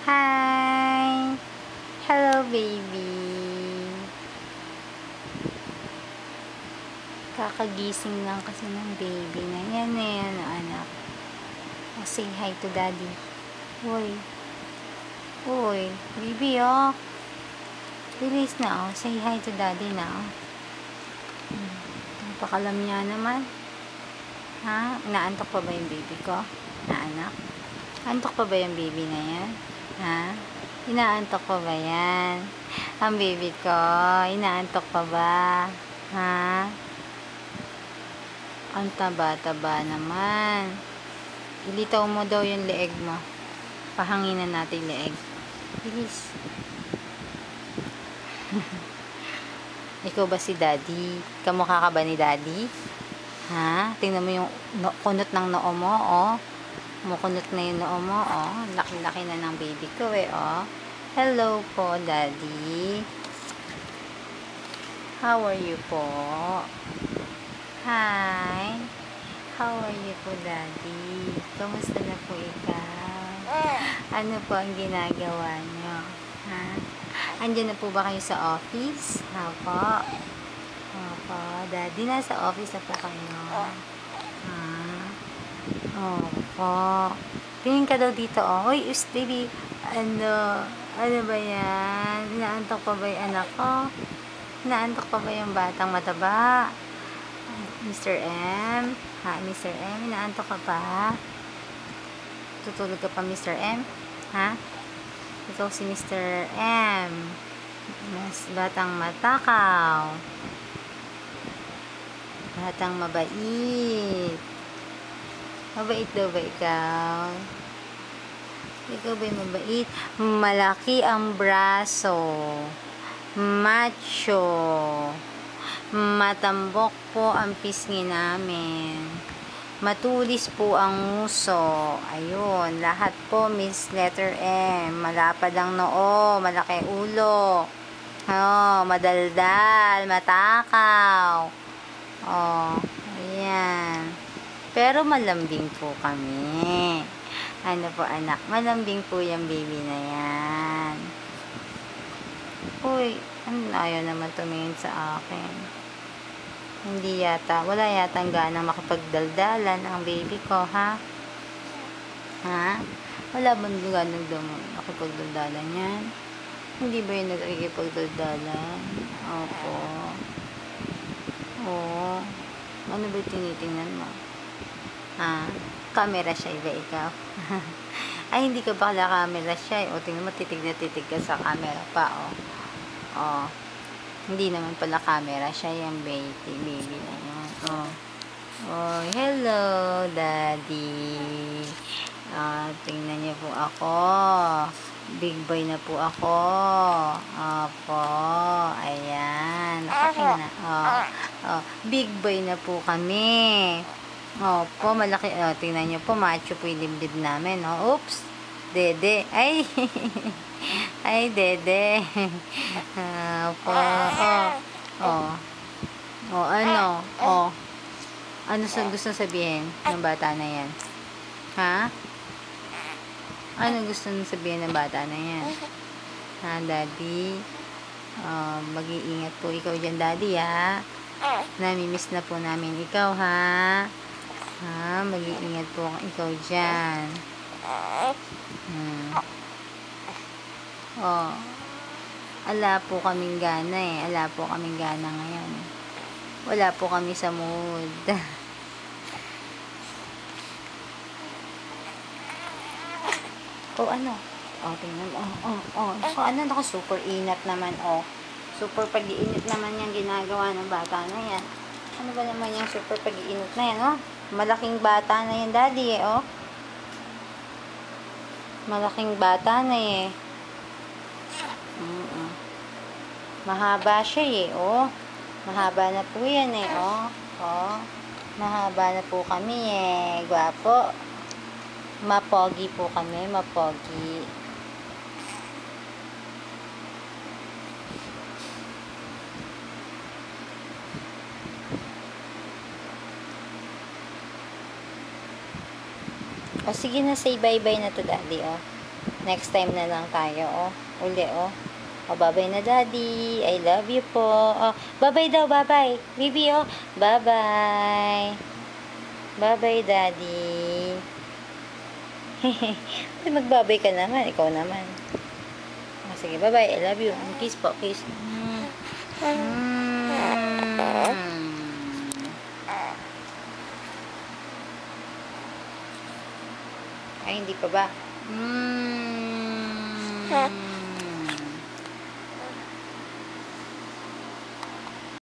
Hi! Hello, baby! Kakagising lang kasi ng baby na yan anak. Say hi to daddy. Uy. Uy, baby, bilis na, say hi to daddy na, Napakalam niya naman. Ha? Naantok pa ba yung baby ko? Na anak? Antok pa ba yung baby na yan? Ha? Inaantok pa ba yan? Ang baby ko, inaantok pa ba? Ha? Ang taba-taba naman. Ilitaw mo daw yung leeg mo. Pahanginan natin leeg. Bilis. Ikaw ba si daddy? Kamukha ka ba ni daddy? Ha? Tingnan mo yung kunot ng noo mo, Mukunot na yung noo mo, Laki-laki na ng baby ko, Hello po, daddy. How are you po? Hi. How are you po, daddy? Kamusta na po ikaw? Ano po ang ginagawa nyo? Ha? Andiyan na po ba kayo sa office? Opo. Opo. Daddy, nasa office na po kayo. Ha? Opo. Tingin ka daw dito, Hoy, baby. Ano ba yan? Inaantok pa ba yung anak ko? Inaantok pa ba yung batang mataba? Mr. M? Ha, Mr. M? Inaantok ka pa? Tutulog ka pa, Mr. M? Ha? Ikaw si Mr. M. Mas batang matakaw. Batang mabait. Mabait daw ba ikaw? Ikaw ba'y mabait? Malaki ang braso. Macho. Matambok po ang pisngi namin. Matulis po ang nguso. Ayun, lahat po Miss Letter M. Malapad ang noo, malaki ulo. Madaldal, matakaw. Ayan. Pero malambing po kami. Ano po anak? Malambing po yung baby na yan. Uy, ayaw naman tumingin sa akin. Hindi yata, wala yata ang ganang makipagdaldalan ang baby ko, ha? Ha? Wala bang ganang makipagdaldalan yan? Hindi ba yun nagkikipagdaldalan? Opo. Oo. Ano ba tinitingnan mo? Ha? Camera shy ba ikaw? Ay, hindi ka bakla camera shy. Tingnan mo, titig na titig ka sa camera pa, Hindi naman pala camera shy yung baby na yan. Hello, daddy. Tingnan niyo po ako. Big boy na po ako. Opo. Ayan. Nakakin na. Big boy na po kami. Opo, malaki. Tingnan niyo po, macho po yung dibdib namin. Oops. Dede. Ay. Ay, dede. Opo. Ano? Ano gusto sabihin ng bata na yan? Ha? Ano gusto sabihin ng bata na yan? Ha, daddy? Mag-iingat po ikaw dyan, daddy, ha? Namimiss na po namin ikaw, ha? Ha, mag-iingat po ikaw dyan. Ala po kaming gana Ala po kaming gana ngayon. Wala po kami sa mood. Ano? Tingnan mo. Naku, super inat naman, Super pag-iinit naman yung ginagawa ng bata na yan. Ano ba naman yung super pag-iinit na yan, Malaking bata na yan, daddy, Malaking bata na, Mahaba siya, Mahaba na po yan, Mahaba na po kami, Gwapo. Mapogi po kami, mapogi. Sige na, say bye-bye na to, daddy, Next time na lang tayo, oh. Uli, oh. Oh, bye-bye na, Daddy. I love you po. Oh, bye-bye daw, bye-bye. Baby, oh. Bye-bye. Bye-bye, Daddy. Magbabay ka naman. Ikaw naman. Oh, sige, bye-bye. I love you. Kiss po, kiss. Ay, hindi pa ba?